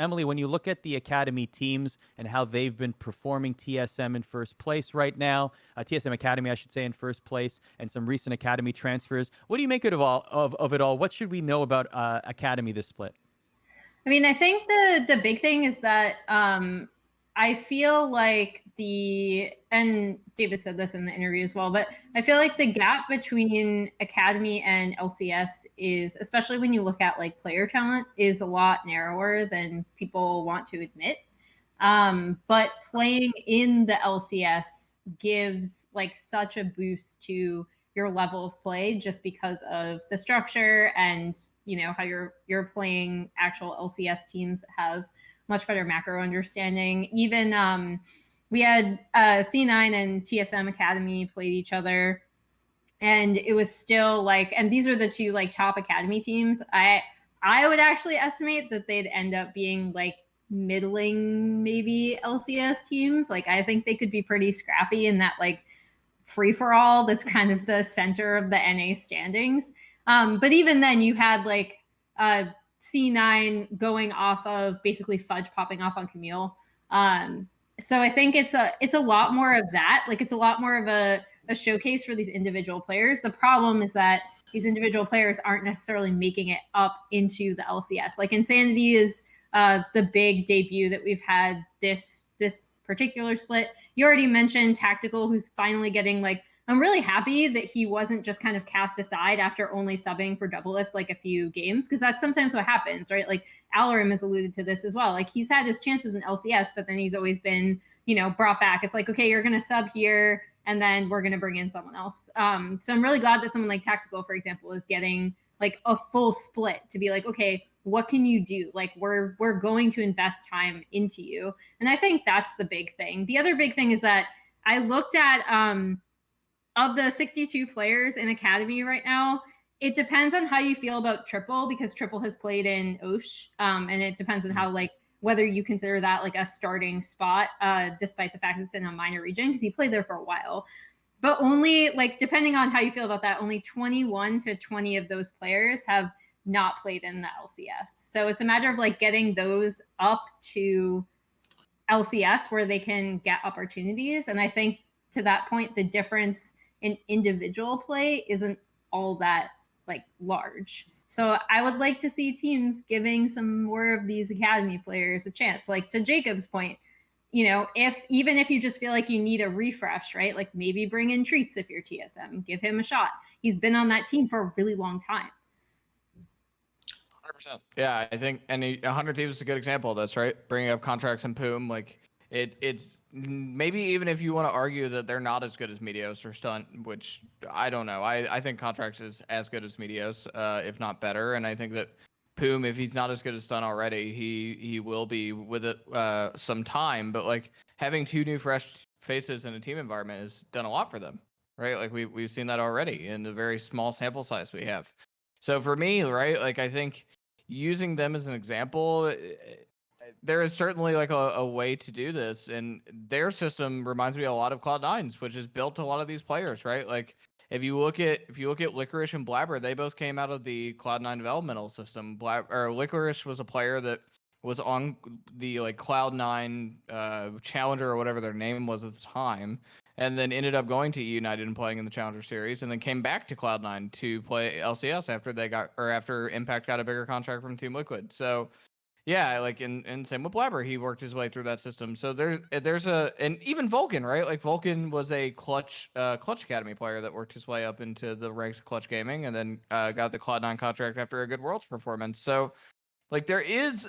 Emily, when you look at the Academy teams and how they've been performing, TSM in first place right now, TSM Academy, I should say, in first place, and some recent Academy transfers. What do you make of it all? What should we know about Academy this split? I mean, I think the big thing is that I feel like and David said this in the interview as well, but I feel like the gap between Academy and LCS is, especially when you look at like player talent, is a lot narrower than people want to admit. But playing in the LCS gives like such a boost to your level of play just because of the structure and how you're playing actual LCS teams that have much better macro understanding. Even we had C9 and TSM Academy played each other, and it was still like, and these are the two like top Academy teams. I would actually estimate that they'd end up being like middling maybe LCS teams. Like I think they could be pretty scrappy in that like free for all that's kind of the center of the NA standings. But even then, you had like C9 going off of basically Fudge popping off on Camille. So I think it's a lot more of that. Like it's a lot more of a showcase for these individual players. The problem is that these individual players aren't necessarily making it up into the LCS. Like Insanity is the big debut that we've had this particular split. You already mentioned Tactical, who's finally getting like, I'm really happy that he wasn't just kind of cast aside after only subbing for Doublelift like a few games, because that's sometimes what happens, right? Like Alarim has alluded to this as well. Like he's had his chances in LCS, but then he's always been, brought back. It's like, okay, you're going to sub here, and then we're going to bring in someone else. So I'm really glad that someone like Tactical, for example, is getting like a full split to be like, okay, what can you do? Like we're going to invest time into you. And I think that's the big thing. The other big thing is that I looked at of the 62 players in Academy right now, it depends on how you feel about Triple, because Triple has played in Osh, and it depends on how like whether you consider that like a starting spot, despite the fact that it's in a minor region, because he played there for a while. But only like depending on how you feel about that, only 21 to 20 of those players have not played in the LCS. So it's a matter of like getting those up to LCS where they can get opportunities. And I think to that point, the difference in individual play isn't all that like large. So I would like to see teams giving some more of these Academy players a chance. Like to Jacob's point, even if you just feel like you need a refresh, right? Like maybe bring in Treats if you're TSM, give him a shot. He's been on that team for a really long time. 100%. Yeah, I think, and 100 Thieves is a good example of this, right? Bringing up Contracts and Poom, like it's maybe even if you want to argue that they're not as good as Meteos or Stunt, which I don't know. I think Contracts is as good as Meteos, if not better, and I think that Poom, if he's not as good as Stunt already, he will be with it some time. But like having two new fresh faces in a team environment has done a lot for them, right? Like we've seen that already in the very small sample size we have. So for me, right, like I think using them as an example, there is certainly like a way to do this, and their system reminds me a lot of Cloud9's, which has built a lot of these players, right? Like if you look at Licorice and Blabber, they both came out of the Cloud9 developmental system. Licorice was a player that was on the like Cloud9 Challenger or whatever their name was at the time, and then ended up going to United and playing in the Challenger Series, and then came back to Cloud9 to play LCS after Impact got a bigger contract from Team Liquid. So yeah, like and same with Blabber, he worked his way through that system. So there's and even Vulcan, right? Like Vulcan was a Clutch Academy player that worked his way up into the ranks of Clutch Gaming, and then got the Cloud9 contract after a good Worlds performance. So like there is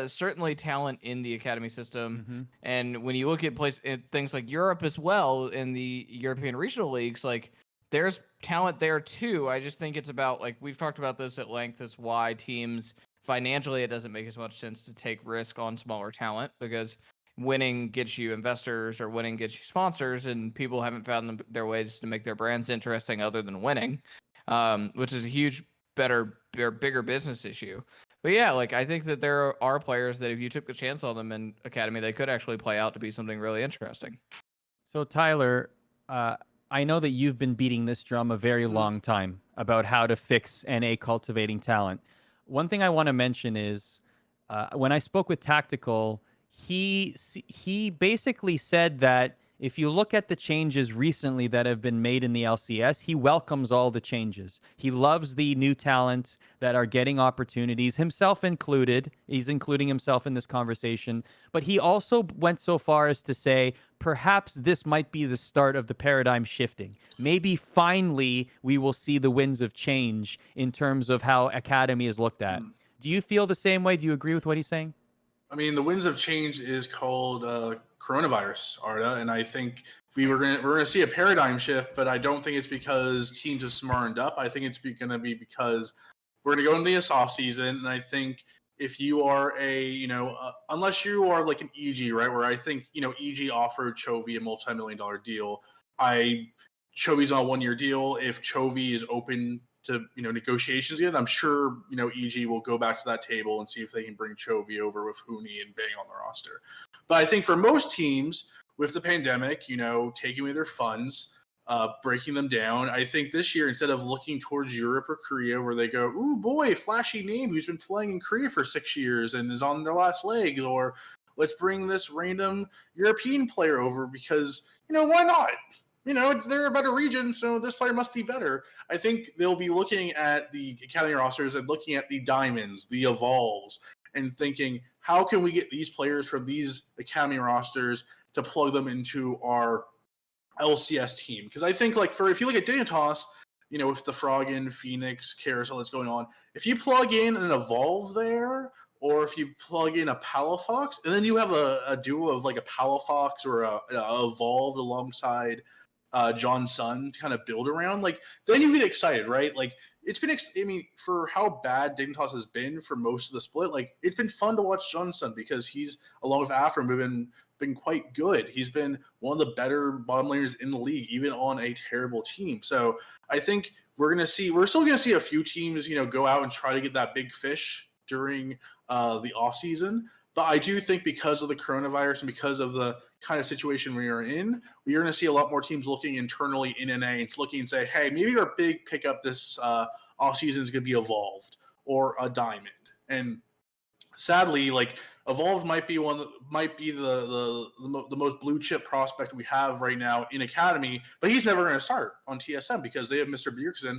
certainly talent in the Academy system, and when you look at things like Europe as well, in the European regional leagues, like there's talent there too. I just think it's about, like we've talked about this at length, is why teams financially it doesn't make as much sense to take risk on smaller talent, because winning gets you investors or winning gets you sponsors, and people haven't found their ways to make their brands interesting other than winning, which is a huge, bigger business issue. But yeah, like I think that there are players that if you took the chance on them in Academy, they could actually play out to be something really interesting. So Tyler, I know that you've been beating this drum a very long time about how to fix NA cultivating talent. One thing I want to mention is when I spoke with Tactical, he basically said that if you look at the changes recently that have been made in the LCS, he welcomes all the changes. He loves the new talent that are getting opportunities, himself included. He's including himself in this conversation. But he also went so far as to say, perhaps this might be the start of the paradigm shifting. Maybe finally we will see the winds of change in terms of how Academy is looked at. Do you feel the same way? Do you agree with what he's saying? I mean, the winds of change is called coronavirus, Arda, and I think we're gonna see a paradigm shift, but I don't think it's because teams have smartened up. I think it's going to be because we're going to go into this off season, and I think if you are unless you are like an EG, right, where I think EG offered Chovy a multi-million-dollar deal. Chovy's on a 1-year deal. If Chovy is open to negotiations again, I'm sure EG will go back to that table and see if they can bring Chovy over with Huni and Bang on the roster. But I think for most teams with the pandemic, taking away their funds, breaking them down, I think this year, instead of looking towards Europe or Korea where they go, ooh boy, flashy name who's been playing in Korea for 6 years and is on their last legs, or let's bring this random European player over because why not? They're a better region, so this player must be better. I think they'll be looking at the Academy rosters and looking at the Diamonds, the Evolves, and thinking, how can we get these players from these Academy rosters to plug them into our LCS team? Because I think, if you look at Dignitas, with the Froggen, Phoenix, Carousel that's going on, if you plug in an Evolve there, or if you plug in a Palafox, and then you have a duo of like a Palafox or a Evolve alongside John Sun to kind of build around, then you get excited, right? It's been, for how bad Dignitas has been for most of the split, it's been fun to watch John Sun because he's, along with Afram, been quite good. He's been one of the better bottom laners in the league, even on a terrible team. So I think we're still going to see a few teams, go out and try to get that big fish during the off season. But I do think because of the coronavirus and because of the kind of situation we are in, we are going to see a lot more teams looking internally in NA and looking and say, hey, maybe our big pickup this offseason is going to be Evolved or a Diamond. And sadly, Evolved might be the most blue chip prospect we have right now in Academy, but he's never going to start on TSM because they have Mr. Bjergsen,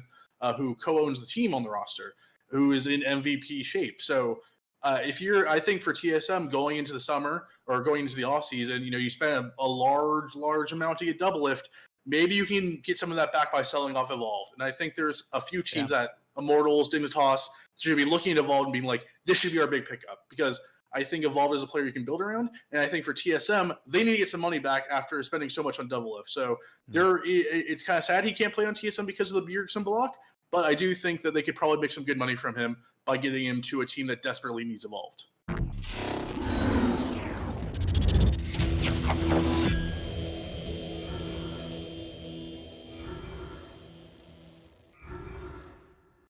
who co-owns the team on the roster, who is in MVP shape. So I think for TSM going into the summer or going into the off season, you spend a large amount to get double lift. Maybe you can get some of that back by selling off Evolve. And I think there's a few teams that Immortals, Dignitas should be looking at Evolve and being like, this should be our big pickup, because I think Evolve is a player you can build around. And I think for TSM, they need to get some money back after spending so much on double lift. So it's kind of sad he can't play on TSM because of the Bjergsen block. But I do think that they could probably make some good money from him by getting him to a team that desperately needs Evolved.